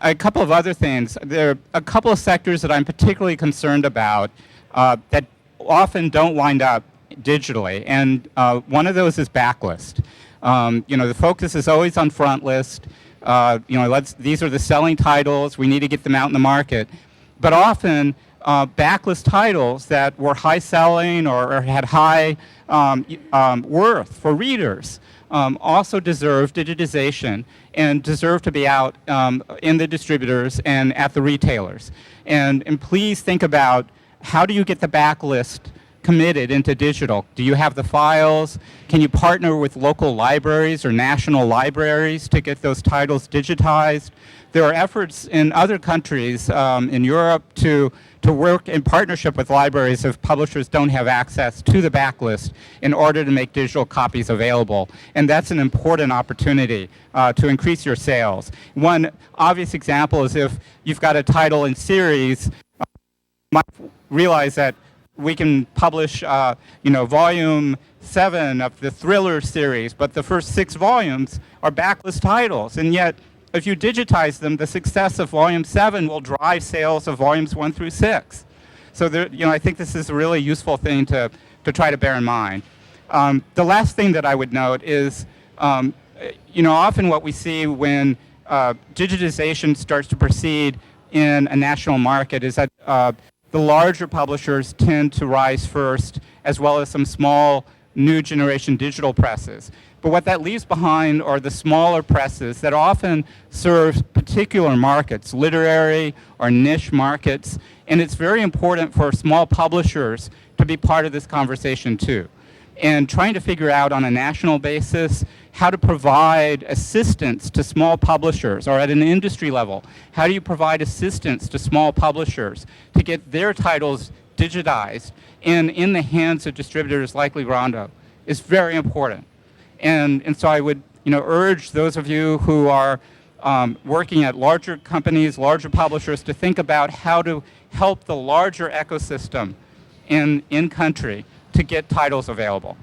a couple of other things. There are a couple of sectors that I'm particularly concerned about that often don't wind up digitally, and one of those is backlist. The focus is always on front list. These are the selling titles. We need to get them out in the market. But often, backlist titles that were high selling or had high worth for readers also deserve digitization and deserve to be out in the distributors and at the retailers. And please think about, how do you get the backlist committed into digital? Do you have the files? Can you partner with local libraries or national libraries to get those titles digitized? There are efforts in other countries in Europe to work in partnership with libraries if publishers don't have access to the backlist in order to make digital copies available. And that's an important opportunity to increase your sales. One obvious example is if you've got a title in series, you might realize that we can publish, volume 7 of the thriller series, but the first 6 volumes are backlist titles, and yet if you digitize them, the success of volume 7 will drive sales of volumes 1 through 6. So I think this is a really useful thing to try to bear in mind. The last thing that I would note is, often what we see when digitization starts to proceed in a national market is that the larger publishers tend to rise first, as well as some small new generation digital presses. But what that leaves behind are the smaller presses that often serve particular markets, literary or niche markets, and it's very important for small publishers to be part of this conversation too. And trying to figure out on a national basis how to provide assistance to small publishers, or at an industry level, how do you provide assistance to small publishers to get their titles digitized and in the hands of distributors like Librando is very important. And so I would urge those of you who are working at larger companies, larger publishers, to think about how to help the larger ecosystem in country to get titles available.